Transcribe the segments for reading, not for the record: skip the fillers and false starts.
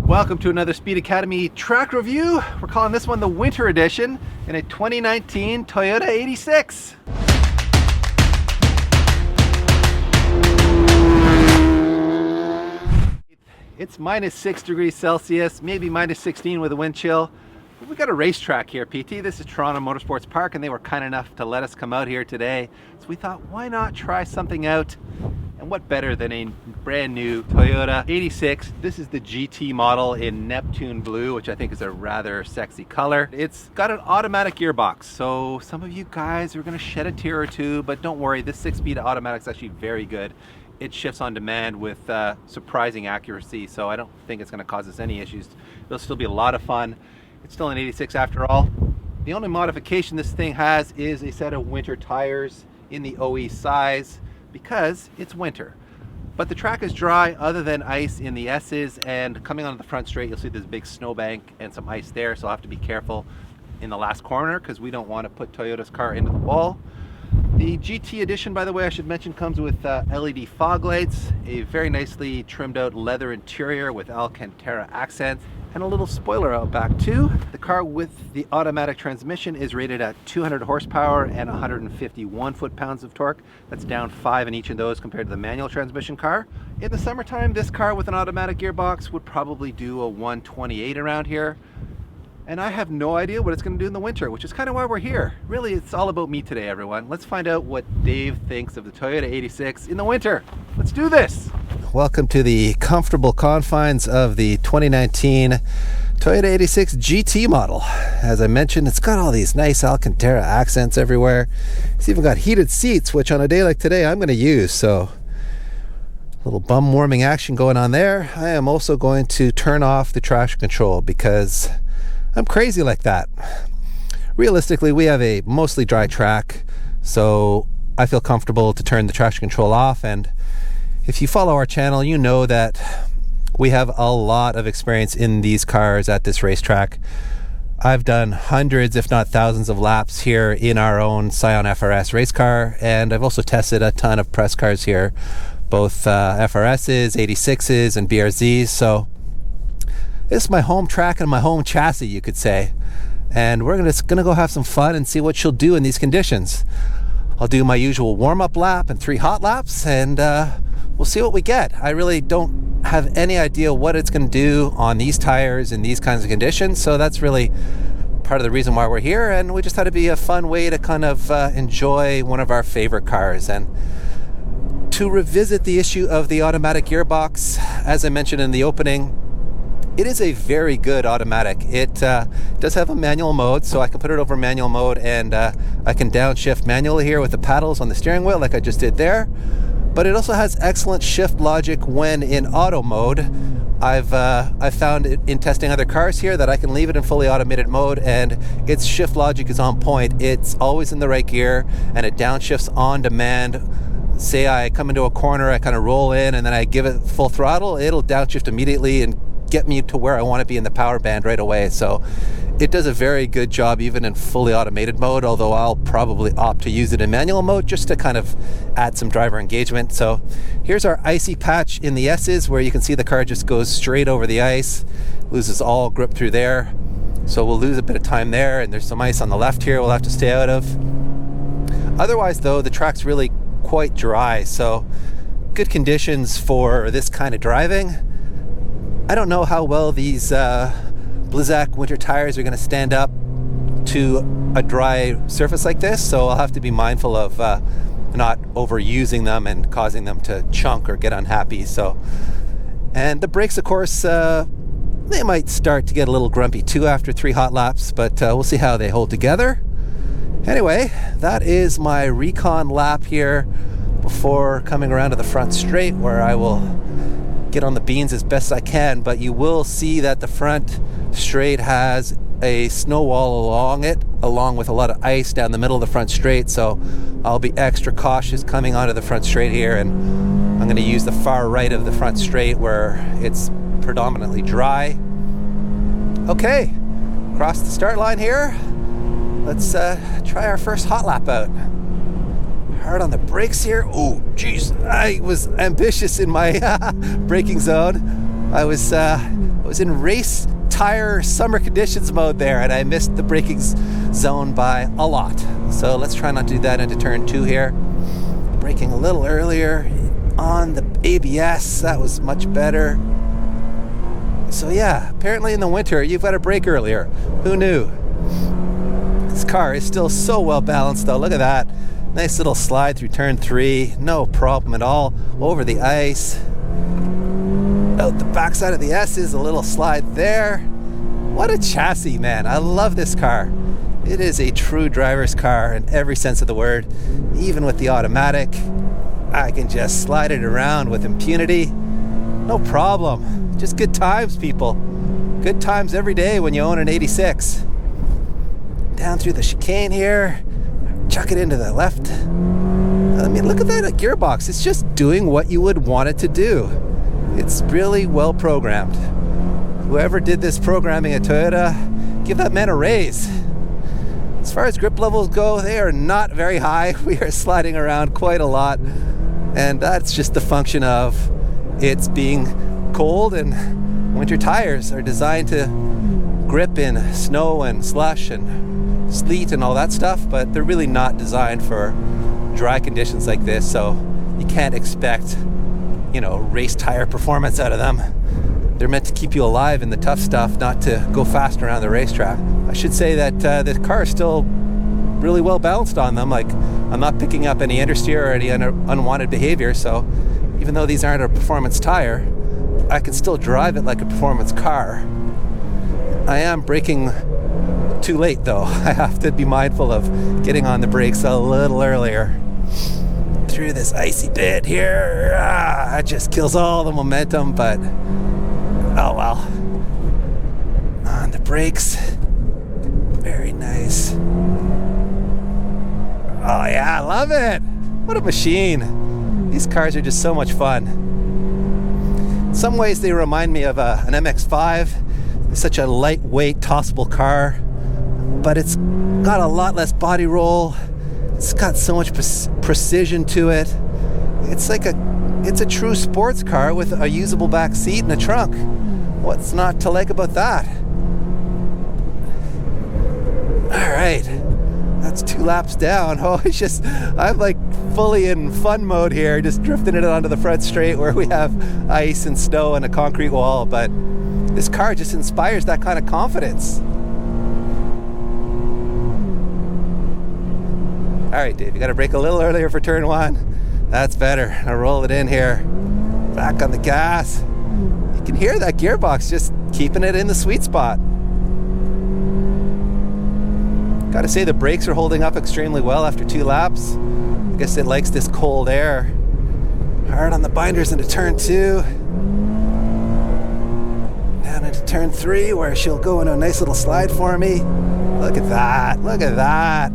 Welcome to another Speed Academy track review. We're calling this one the Winter Edition in a 2019 Toyota 86. It's minus 6 degrees Celsius, maybe minus 16 with a wind chill. We got a racetrack here, PT. This is Toronto Motorsports Park, and they were kind enough to let us come out here today. So we thought, why not try something out? And what better than a brand new Toyota 86. This is the GT model in Neptune blue, which I think is a rather sexy color. It's got an automatic gearbox, so some of you guys are gonna shed a tear or two, but don't worry, this 6-speed automatic is actually very good. It shifts on demand with surprising accuracy, so I don't think it's gonna cause us any issues. It'll still be a lot of fun. It's still an 86 after all. The only modification this thing has is a set of winter tires in the OE size, because it's winter. But the track is dry other than ice in the S's, and coming onto the front straight you'll see this big snowbank and some ice there, so I'll have to be careful in the last corner because we don't want to put Toyota's car into the wall. The GT edition, by the way, I should mention, comes with LED fog lights, a very nicely trimmed out leather interior with Alcantara accents, and a little spoiler out back too. The car with the automatic transmission is rated at 200 horsepower and 151 foot-pounds of torque. That's down 5 in each of those compared to the manual transmission car. In the summertime, this car with an automatic gearbox would probably do a 128 around here. And I have no idea what it's going to do in the winter, which is kind of why we're here. Really, it's all about me today, everyone. Let's find out what Dave thinks of the Toyota 86 in the winter. Let's do this! Welcome to the comfortable confines of the 2019 Toyota 86 GT model. As I mentioned, it's got all these nice Alcantara accents everywhere. It's even got heated seats, which on a day like today I'm going to use, so a little bum warming action going on there. I am also going to turn off the traction control because I'm crazy like that. Realistically, we have a mostly dry track, so I feel comfortable to turn the traction control off. And if you follow our channel, you know that we have a lot of experience in these cars at this racetrack. I've done hundreds, if not thousands of laps here in our own Scion FRS race car, and I've also tested a ton of press cars here, both FRSs, 86s, and BRZs. So this is my home track and my home chassis, you could say. And we're gonna go have some fun and see what she'll do in these conditions. I'll do my usual warm-up lap and 3 hot laps, and we'll see what we get. I really don't have any idea what it's gonna do on these tires in these kinds of conditions, so that's really part of the reason why we're here, and we just thought it'd be a fun way to kind of enjoy one of our favorite cars. And to revisit the issue of the automatic gearbox, as I mentioned in the opening, it is a very good automatic. It does have a manual mode, so I can put it over manual mode, and I can downshift manually here with the paddles on the steering wheel like I just did there. But it also has excellent shift logic when in auto mode. I've found it in testing other cars here that I can leave it in fully automated mode and its shift logic is on point. It's always in the right gear and it downshifts on demand. Say I come into a corner, I kind of roll in and then I give it full throttle, it'll downshift immediately and get me to where I want to be in the power band right away. So it does a very good job even in fully automated mode, although I'll probably opt to use it in manual mode just to kind of add some driver engagement. So here's our icy patch in the S's where you can see the car just goes straight over the ice, loses all grip through there. So we'll lose a bit of time there, and there's some ice on the left here we'll have to stay out of. Otherwise though, the track's really quite dry, so good conditions for this kind of driving. I don't know how well these Blizzak winter tires are going to stand up to a dry surface like this, so I'll have to be mindful of not overusing them and causing them to chunk or get unhappy. So, and the brakes, of course, they might start to get a little grumpy too after 3 hot laps, but we'll see how they hold together. Anyway, that is my recon lap here before coming around to the front straight, where I will get on the beans as best I can. But you will see that the front straight has a snow wall along it, along with a lot of ice down the middle of the front straight, so I'll be extra cautious coming onto the front straight here, and I'm going to use the far right of the front straight where it's predominantly dry. Okay, across the start line here. Let's try our first hot lap out. Hard on the brakes here. Oh, geez, I was ambitious in my braking zone. I was was in race tire summer conditions mode there, and I missed the braking zone by a lot. So let's try not to do that into turn 2 here. Braking a little earlier on the ABS, that was much better. So yeah, apparently in the winter you've got to brake earlier. Who knew? This car is still so well balanced though. Look at that. Nice little slide through turn 3. No problem at all. Over the ice. Out the backside of the S's, a little slide there. What a chassis, man. I love this car. It is a true driver's car in every sense of the word. Even with the automatic, I can just slide it around with impunity. No problem. Just good times, people. Good times every day when you own an 86. Down through the chicane here. Chuck it into the left. I mean, look at that gearbox. It's just doing what you would want it to do. It's really well programmed. Whoever did this programming at Toyota, give that man a raise. As far as grip levels go, they are not very high. We are sliding around quite a lot. And that's just the function of it's being cold, and winter tires are designed to grip in snow and slush and sleet and all that stuff, but they're really not designed for dry conditions like this, so you can't expect, you know, race tire performance out of them. They're meant to keep you alive in the tough stuff, not to go fast around the racetrack. I should say that the car is still really well balanced on them. Like, I'm not picking up any understeer or any unwanted behavior, so even though these aren't a performance tire, I can still drive it like a performance car. I am braking too late though. I have to be mindful of getting on the brakes a little earlier. Through this icy bit here, it just kills all the momentum, but oh well. On the brakes, very nice. Oh yeah, I love it. What a machine. These cars are just so much fun. In some ways they remind me of an MX-5. It's such a lightweight, tossable car, but it's got a lot less body roll. It's got so much precision to it. It's a true sports car with a usable back seat and a trunk. What's not to like about that? All right, that's 2 laps down. Oh, I'm like fully in fun mode here, just drifting it onto the front straight where we have ice and snow and a concrete wall, but this car just inspires that kind of confidence. All right, Dave, you got to brake a little earlier for turn 1. That's better. I'll roll it in here. Back on the gas. You can hear that gearbox just keeping it in the sweet spot. Got to say the brakes are holding up extremely well after 2 laps. I guess it likes this cold air. Hard on the binders into turn 2. Down into turn 3 where she'll go into a nice little slide for me. Look at that. Look at that.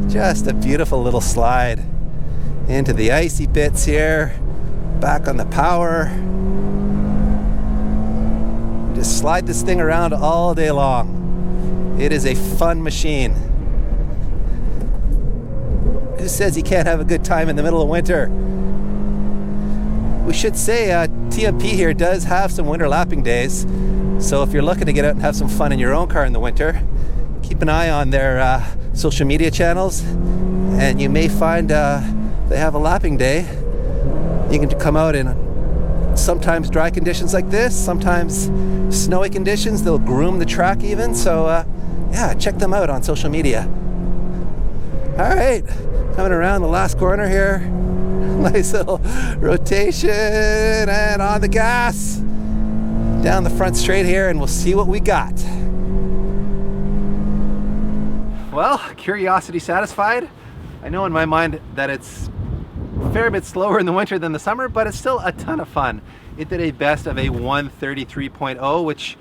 Just a beautiful little slide into the icy bits here. Back on the power. Just slide this thing around all day long. It is a fun machine. Who says you can't have a good time in the middle of winter? We should say TMP here does have some winter lapping days. So if you're looking to get out and have some fun in your own car in the winter, keep an eye on their social media channels, and you may find they have a lapping day. You can come out in sometimes dry conditions like this, sometimes snowy conditions. They'll groom the track even, so yeah, check them out on social media. All right, coming around the last corner here. Nice little rotation and on the gas. Down the front straight here, and we'll see what we got. Well, curiosity satisfied. I know in my mind that it's a fair bit slower in the winter than the summer, but it's still a ton of fun. It did a best of a 133.0, which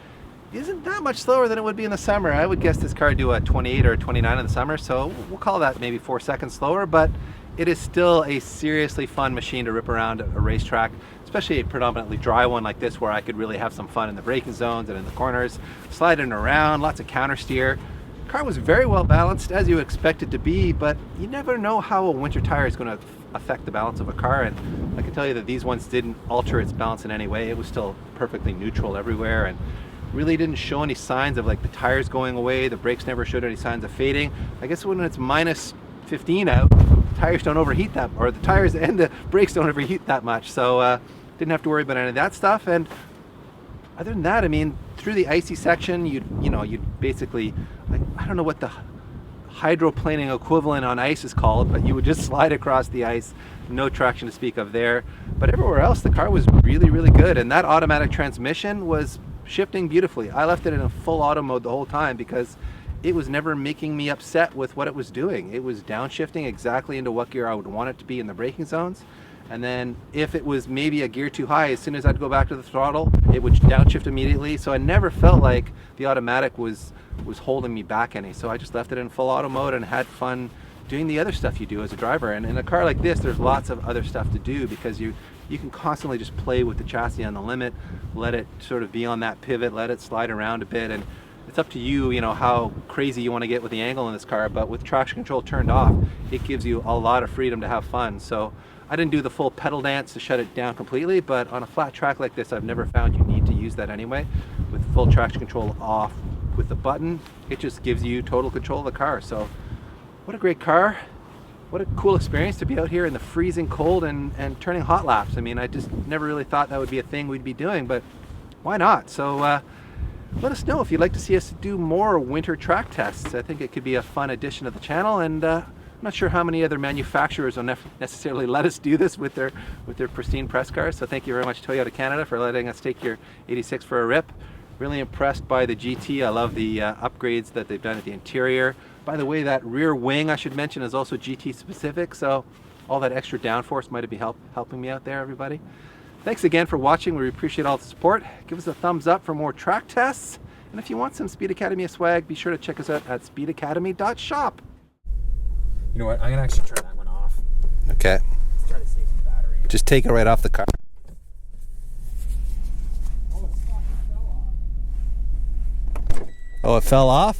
isn't that much slower than it would be in the summer. I would guess this car would do a 28 or a 29 in the summer, so we'll call that maybe 4 seconds slower, but it is still a seriously fun machine to rip around a racetrack, especially a predominantly dry one like this where I could really have some fun in the braking zones and in the corners, sliding around, lots of counter steer. The car was very well balanced, as you expect it to be, but you never know how a winter tire is going to affect the balance of a car, and I can tell you that these ones didn't alter its balance in any way. It was still perfectly neutral everywhere, and really didn't show any signs of like the tires going away. The brakes never showed any signs of fading. I guess when it's minus 15 out, the tires don't overheat that, or the tires and the brakes don't overheat that much. So didn't have to worry about any of that stuff. And other than that, I mean, through the icy section, you'd basically, I don't know what the hydroplaning equivalent on ice is called, but you would just slide across the ice, no traction to speak of there. But everywhere else, the car was really, really good. And that automatic transmission was shifting beautifully. I left it in a full auto mode the whole time because it was never making me upset with what it was doing. It was downshifting exactly into what gear I would want it to be in the braking zones. And then if it was maybe a gear too high, as soon as I'd go back to the throttle, it would downshift immediately. So I never felt like the automatic was holding me back any. So I just left it in full auto mode and had fun doing the other stuff you do as a driver. And in a car like this, there's lots of other stuff to do because you can constantly just play with the chassis on the limit, let it sort of be on that pivot, let it slide around a bit. And it's up to you, how crazy you want to get with the angle in this car. But with traction control turned off, it gives you a lot of freedom to have fun. So I didn't do the full pedal dance to shut it down completely, but on a flat track like this, I've never found you need to use that anyway. With full traction control off with the button, it just gives you total control of the car. So what a great car. What a cool experience to be out here in the freezing cold and turning hot laps. I mean, I just never really thought that would be a thing we'd be doing, but why not? So let us know if you'd like to see us do more winter track tests. I think it could be a fun addition to the channel, and I'm not sure how many other manufacturers will necessarily let us do this with their pristine press cars. So thank you very much, Toyota Canada, for letting us take your 86 for a rip. Really impressed by the GT. I love the upgrades that they've done at the interior. By the way, that rear wing, I should mention, is also GT specific, so all that extra downforce might be helping me out there, everybody. Thanks again for watching. We appreciate all the support. Give us a thumbs up for more track tests. And if you want some Speed Academy swag, be sure to check us out at speedacademy.shop. You know what? I'm going to actually turn that one off. Okay. Let's try to save some battery. Just take it right off the car. Oh, it fell off. Oh, it fell off?